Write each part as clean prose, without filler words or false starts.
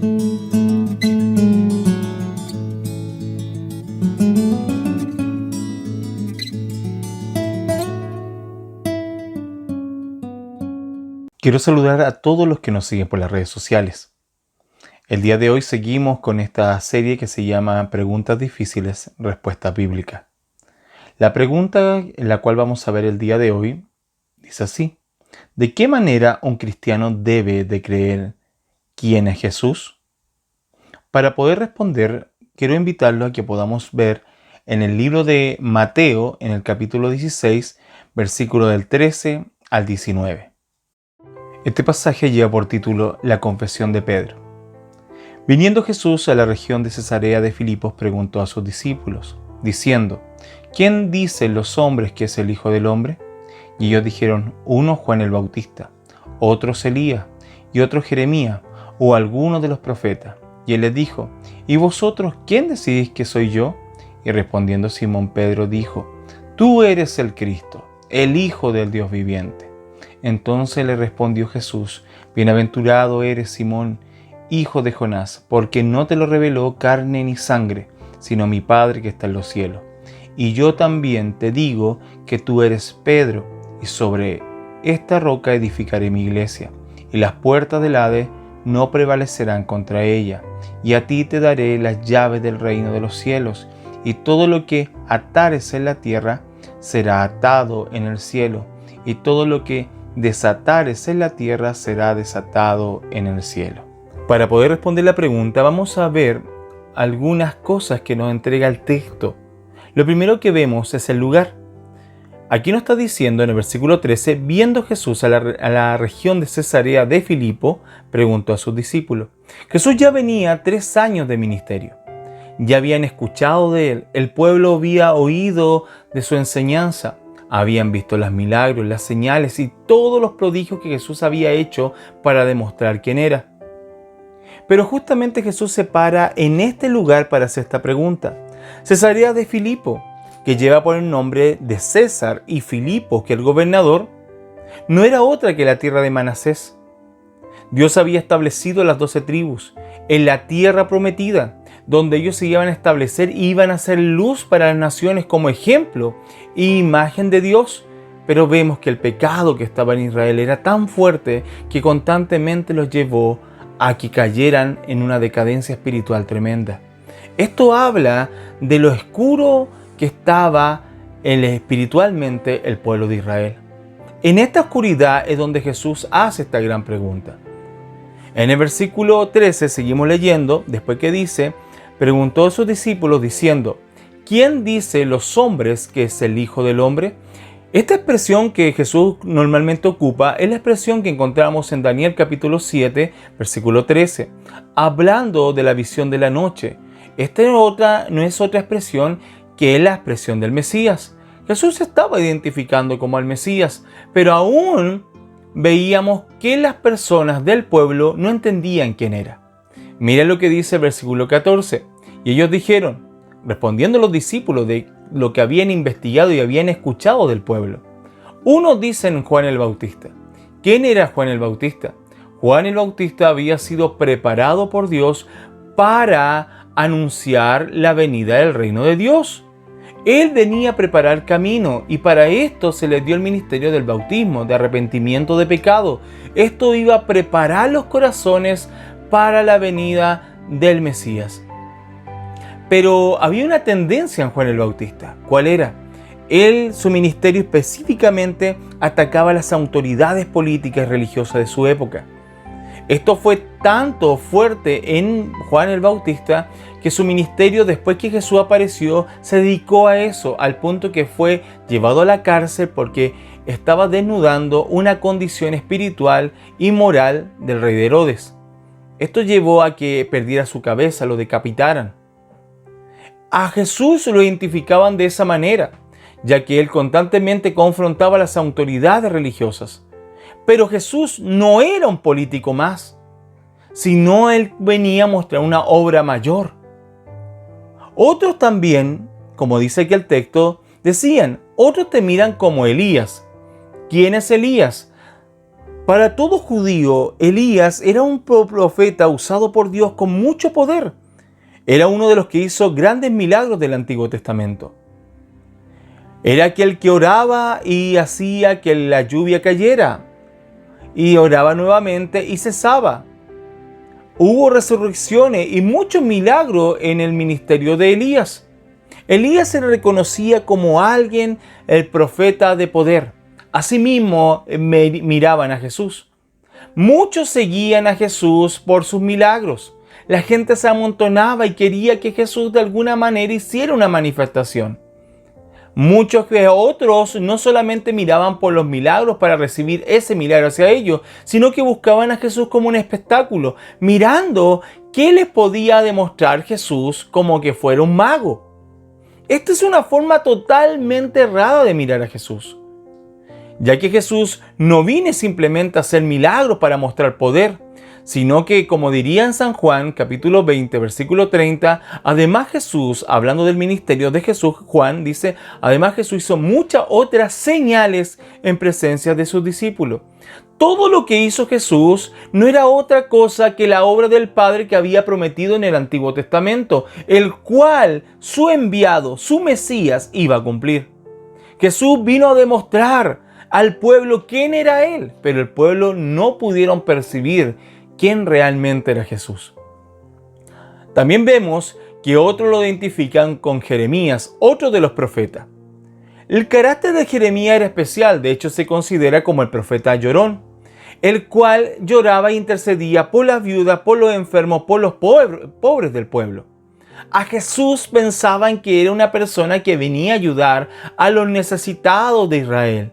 Quiero saludar a todos los que nos siguen por las redes sociales. El día de hoy seguimos con esta serie que se llama Preguntas difíciles, respuestas bíblicas. La pregunta en la cual vamos a ver el día de hoy dice así: ¿de qué manera un cristiano debe de creer quién es Jesús? Para poder responder, quiero invitarlo a que podamos ver en el libro de Mateo, en el capítulo 16, versículo del 13 al 19. Este pasaje lleva por título La confesión de Pedro. Viniendo Jesús a la región de Cesarea de Filipos, preguntó a sus discípulos, diciendo: ¿quién dicen los hombres que es el Hijo del Hombre? Y ellos dijeron: uno Juan el Bautista, otros Elías, y otro Jeremías, o alguno de los profetas. Y él les dijo: ¿y vosotros quién decidís que soy yo? Y respondiendo Simón Pedro dijo: tú eres el Cristo, el Hijo del Dios viviente. Entonces le respondió Jesús: bienaventurado eres, Simón, hijo de Jonás, porque no te lo reveló carne ni sangre, sino mi Padre que está en los cielos. Y yo también te digo que tú eres Pedro, y sobre esta roca edificaré mi iglesia, y las puertas del Hades no prevalecerán contra ella. Y a ti te daré las llaves del reino de los cielos, y todo lo que atares en la tierra será atado en el cielo, y todo lo que desatares en la tierra será desatado en el cielo. Para poder responder la pregunta, vamos a ver algunas cosas que nos entrega el texto. Lo primero que vemos es el lugar. Aquí nos está diciendo en el versículo 13: viendo Jesús a la región de Cesarea de Filipo, preguntó a sus discípulos. Jesús ya venía 3 años de ministerio. Ya habían escuchado de él, el pueblo había oído de su enseñanza. Habían visto los milagros, las señales y todos los prodigios que Jesús había hecho para demostrar quién era. Pero justamente Jesús se para en este lugar para hacer esta pregunta. Cesarea de Filipo, que lleva por el nombre de César, y Filipo, que el gobernador, no era otra que la tierra de Manasés. Dios había establecido las 12 tribus en la tierra prometida, donde ellos se iban a establecer y iban a ser luz para las naciones como ejemplo e imagen de Dios. Pero vemos que el pecado que estaba en Israel era tan fuerte que constantemente los llevó a que cayeran en una decadencia espiritual tremenda. Esto habla de lo oscuro que estaba espiritualmente el pueblo de Israel. En esta oscuridad es donde Jesús hace esta gran pregunta. En el versículo 13 seguimos leyendo, después que dice: preguntó a sus discípulos diciendo: ¿quién dice los hombres que es el Hijo del Hombre? Esta expresión que Jesús normalmente ocupa es la expresión que encontramos en Daniel capítulo 7, versículo 13, hablando de la visión de la noche. Esta no es otra expresión que la expresión del Mesías. Jesús se estaba identificando como el Mesías, pero aún veíamos que las personas del pueblo no entendían quién era. Mira lo que dice el versículo 14. Y ellos dijeron, respondiendo los discípulos de lo que habían investigado y habían escuchado del pueblo: unos dicen Juan el Bautista. ¿Quién era Juan el Bautista? Juan el Bautista había sido preparado por Dios para anunciar la venida del reino de Dios. Él venía a preparar camino, y para esto se le dio el ministerio del bautismo, de arrepentimiento de pecado. Esto iba a preparar los corazones para la venida del Mesías. Pero había una tendencia en Juan el Bautista. ¿Cuál era? Su ministerio específicamente atacaba a las autoridades políticas y religiosas de su época. Esto fue tanto fuerte en Juan el Bautista que su ministerio, después que Jesús apareció, se dedicó a eso, al punto que fue llevado a la cárcel porque estaba desnudando una condición espiritual y moral del rey de Herodes. Esto llevó a que perdiera su cabeza, lo decapitaran. A Jesús lo identificaban de esa manera, ya que él constantemente confrontaba a las autoridades religiosas. Pero Jesús no era un político más, sino él venía a mostrar una obra mayor. Otros también, como dice aquí el texto, decían: otros te miran como Elías. ¿Quién es Elías? Para todo judío, Elías era un profeta usado por Dios con mucho poder. Era uno de los que hizo grandes milagros del Antiguo Testamento. Era aquel que oraba y hacía que la lluvia cayera, y oraba nuevamente y cesaba. Hubo resurrecciones y muchos milagros en el ministerio de Elías. Elías se reconocía como alguien, el profeta de poder. Asimismo, miraban a Jesús. Muchos seguían a Jesús por sus milagros. La gente se amontonaba y quería que Jesús de alguna manera hiciera una manifestación. Muchos que otros no solamente miraban por los milagros para recibir ese milagro hacia ellos, sino que buscaban a Jesús como un espectáculo, mirando qué les podía demostrar Jesús como que fuera un mago. Esta es una forma totalmente errada de mirar a Jesús, ya que Jesús no vino simplemente a hacer milagros para mostrar poder, sino que, como diría en San Juan, capítulo 20, versículo 30, además Jesús, hablando del ministerio de Jesús, Juan dice, además Jesús hizo muchas otras señales en presencia de sus discípulos. Todo lo que hizo Jesús no era otra cosa que la obra del Padre que había prometido en el Antiguo Testamento, el cual su enviado, su Mesías, iba a cumplir. Jesús vino a demostrar al pueblo quién era Él, pero el pueblo no pudieron percibir quién realmente era Jesús. También vemos que otros lo identifican con Jeremías, otro de los profetas. El carácter de Jeremías era especial, de hecho se considera como el profeta llorón, el cual lloraba e intercedía por las viudas, por los enfermos, por los pobres del pueblo. A Jesús pensaban que era una persona que venía a ayudar a los necesitados de Israel.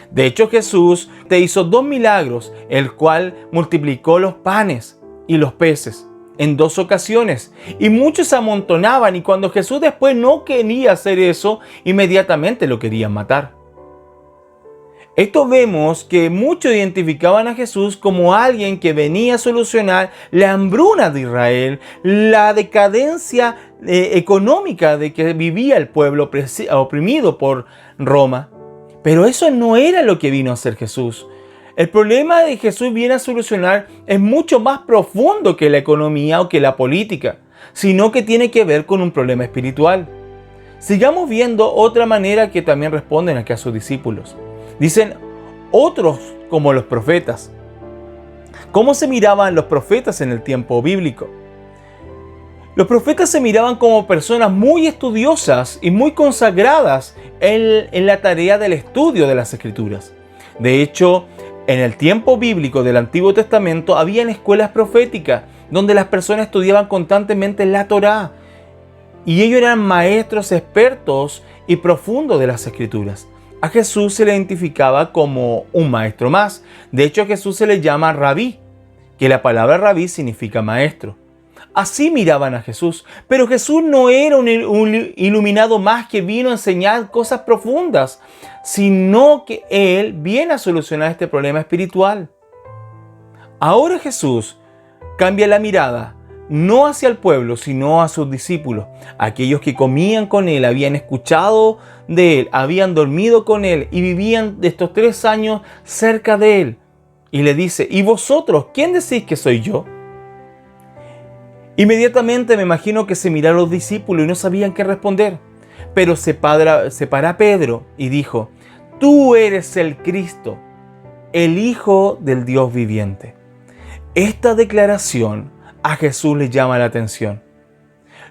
De hecho, Jesús te hizo 2 milagros, el cual multiplicó los panes y los peces en 2 ocasiones. Y muchos se amontonaban, y cuando Jesús después no quería hacer eso, inmediatamente lo querían matar. Esto vemos que muchos identificaban a Jesús como alguien que venía a solucionar la hambruna de Israel, la decadencia económica de que vivía el pueblo oprimido por Roma. Pero eso no era lo que vino a hacer Jesús. El problema de Jesús viene a solucionar es mucho más profundo que la economía o que la política, sino que tiene que ver con un problema espiritual. Sigamos viendo otra manera que también responden aquí a sus discípulos. Dicen otros como los profetas. ¿Cómo se miraban los profetas en el tiempo bíblico? Los profetas se miraban como personas muy estudiosas y muy consagradas en la tarea del estudio de las Escrituras. De hecho, en el tiempo bíblico del Antiguo Testamento habían escuelas proféticas donde las personas estudiaban constantemente la Torá, y ellos eran maestros expertos y profundos de las Escrituras. A Jesús se le identificaba como un maestro más. De hecho, a Jesús se le llama rabí, que la palabra rabí significa maestro. Así miraban a Jesús, pero Jesús no era un iluminado más que vino a enseñar cosas profundas, sino que Él viene a solucionar este problema espiritual. Ahora Jesús cambia la mirada, no hacia el pueblo, sino a sus discípulos. Aquellos que comían con Él, habían escuchado de Él, habían dormido con Él y vivían de estos 3 años cerca de Él. Y le dice, ¿y vosotros quién decís que soy yo? Inmediatamente me imagino que se miraron los discípulos y no sabían qué responder. Pero se para Pedro y dijo, tú eres el Cristo, el Hijo del Dios viviente. Esta declaración a Jesús le llama la atención.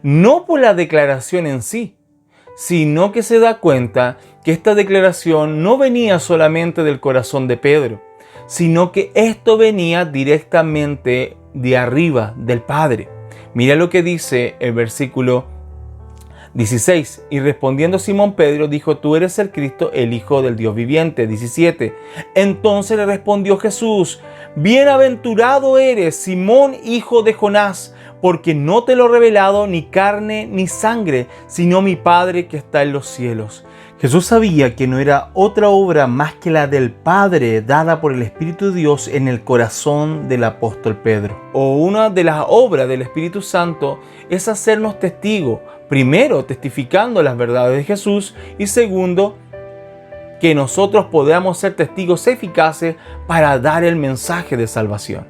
No por la declaración en sí, sino que se da cuenta que esta declaración no venía solamente del corazón de Pedro, sino que esto venía directamente de arriba, del Padre. Mira lo que dice el versículo 16. Y respondiendo Simón Pedro dijo, tú eres el Cristo, el Hijo del Dios viviente. 17. Entonces le respondió Jesús, bienaventurado eres, Simón, hijo de Jonás, porque no te lo he revelado ni carne ni sangre, sino mi Padre que está en los cielos. Jesús sabía que no era otra obra más que la del Padre dada por el Espíritu de Dios en el corazón del apóstol Pedro. O una de las obras del Espíritu Santo es hacernos testigos, primero testificando las verdades de Jesús y segundo, que nosotros podamos ser testigos eficaces para dar el mensaje de salvación.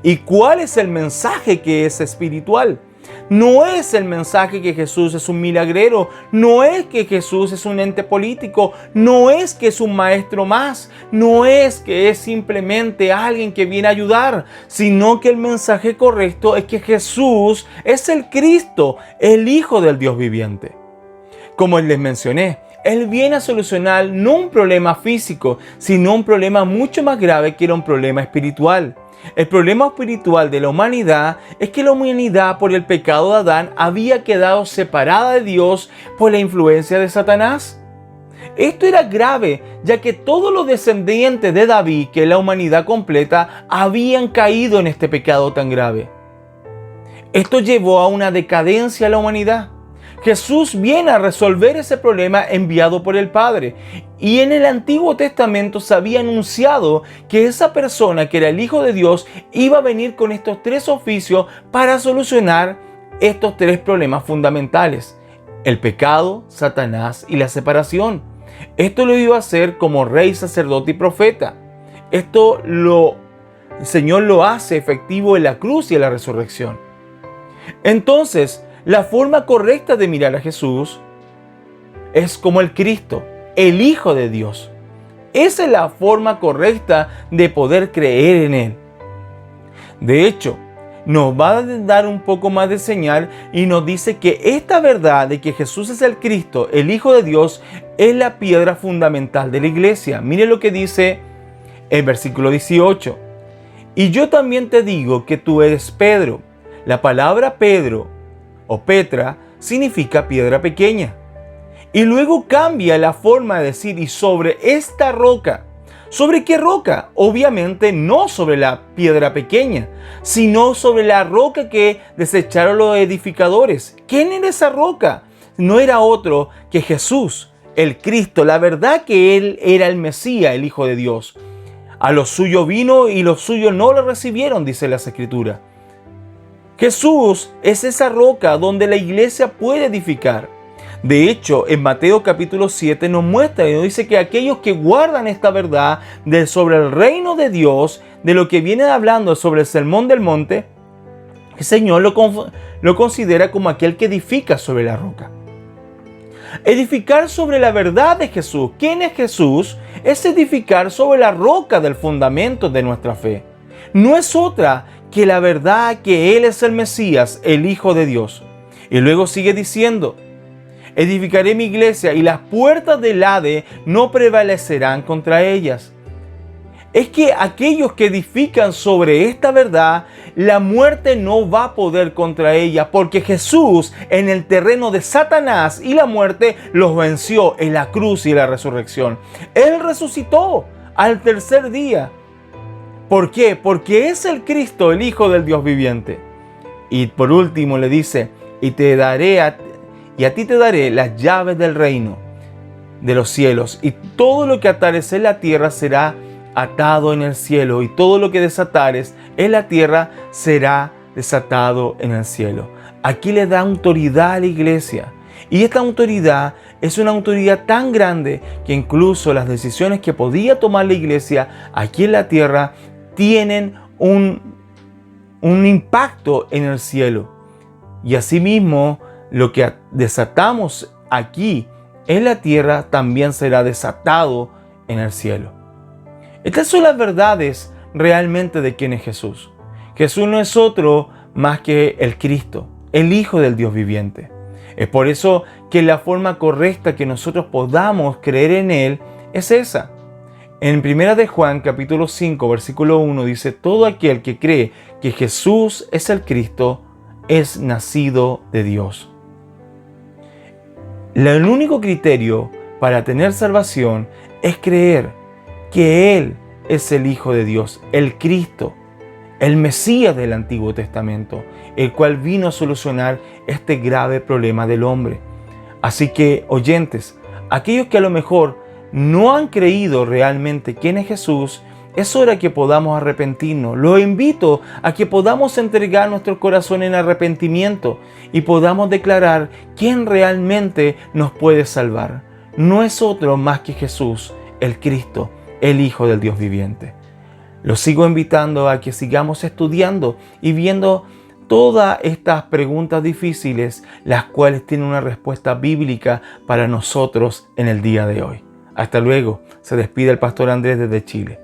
¿Y cuál es el mensaje que es espiritual? No es el mensaje que Jesús es un milagrero, no es que Jesús es un ente político, no es que es un maestro más, no es que es simplemente alguien que viene a ayudar, sino que el mensaje correcto es que Jesús es el Cristo, el Hijo del Dios viviente. Como les mencioné, Él viene a solucionar no un problema físico, sino un problema mucho más grave que era un problema espiritual. El problema espiritual de la humanidad es que la humanidad, por el pecado de Adán, había quedado separada de Dios por la influencia de Satanás. Esto era grave, ya que todos los descendientes de David, que es la humanidad completa, habían caído en este pecado tan grave. Esto llevó a una decadencia a la humanidad. Jesús viene a resolver ese problema enviado por el Padre. Y en el Antiguo Testamento se había anunciado que esa persona, que era el Hijo de Dios, iba a venir con estos tres oficios para solucionar estos tres problemas fundamentales: el pecado, Satanás y la separación. Esto lo iba a hacer como rey, sacerdote y profeta. El Señor lo hace efectivo en la cruz y en la resurrección. Entonces, la forma correcta de mirar a Jesús es como el Cristo, el Hijo de Dios. Esa es la forma correcta de poder creer en Él. De hecho, nos va a dar un poco más de señal y nos dice que esta verdad de que Jesús es el Cristo, el Hijo de Dios, es la piedra fundamental de la iglesia. Mire lo que dice el versículo 18. Y yo también te digo que tú eres Pedro. La palabra Pedro o Petra significa piedra pequeña. Y luego cambia la forma de decir, y sobre esta roca. ¿Sobre qué roca? Obviamente no sobre la piedra pequeña, sino sobre la roca que desecharon los edificadores. ¿Quién era esa roca? No era otro que Jesús, el Cristo. La verdad que Él era el Mesías, el Hijo de Dios. A los suyos vino y los suyos no lo recibieron, dice las Escrituras. Jesús es esa roca donde la iglesia puede edificar. De hecho, en Mateo capítulo 7 nos muestra y nos dice que aquellos que guardan esta verdad sobre el reino de Dios, de lo que viene hablando sobre el sermón del monte, el Señor lo considera como aquel que edifica sobre la roca. Edificar sobre la verdad de Jesús. ¿Quién es Jesús? Es edificar sobre la roca del fundamento de nuestra fe. No es otra que la verdad que Él es el Mesías, el Hijo de Dios. Y luego sigue diciendo, edificaré mi iglesia y las puertas del Hades no prevalecerán contra ellas. Es que aquellos que edifican sobre esta verdad, la muerte no va a poder contra ella, porque Jesús en el terreno de Satanás y la muerte los venció en la cruz y en la resurrección. Él resucitó al tercer día. ¿Por qué? Porque es el Cristo, el Hijo del Dios viviente. Y por último le dice, y a ti te daré las llaves del reino de los cielos, y todo lo que atares en la tierra será atado en el cielo, y todo lo que desatares en la tierra será desatado en el cielo. Aquí le da autoridad a la iglesia, y esta autoridad es una autoridad tan grande que incluso las decisiones que podía tomar la iglesia aquí en la tierra tienen un impacto en el cielo. Y asimismo, lo que desatamos aquí en la tierra también será desatado en el cielo. Estas son las verdades realmente de quién es Jesús. Jesús no es otro más que el Cristo, el Hijo del Dios viviente. Es por eso que la forma correcta que nosotros podamos creer en Él es esa. En 1 de Juan capítulo 5 versículo 1 dice, todo aquel que cree que Jesús es el Cristo es nacido de Dios. El único criterio para tener salvación es creer que Él es el Hijo de Dios, el Cristo, el Mesías del Antiguo Testamento, el cual vino a solucionar este grave problema del hombre. Así que, oyentes, aquellos que a lo mejor no han creído realmente quién es Jesús, es hora que podamos arrepentirnos. Los invito a que podamos entregar nuestro corazón en arrepentimiento y podamos declarar quién realmente nos puede salvar. No es otro más que Jesús, el Cristo, el Hijo del Dios viviente. Los sigo invitando a que sigamos estudiando y viendo todas estas preguntas difíciles, las cuales tienen una respuesta bíblica para nosotros en el día de hoy. Hasta luego. Se despide el pastor Andrés desde Chile.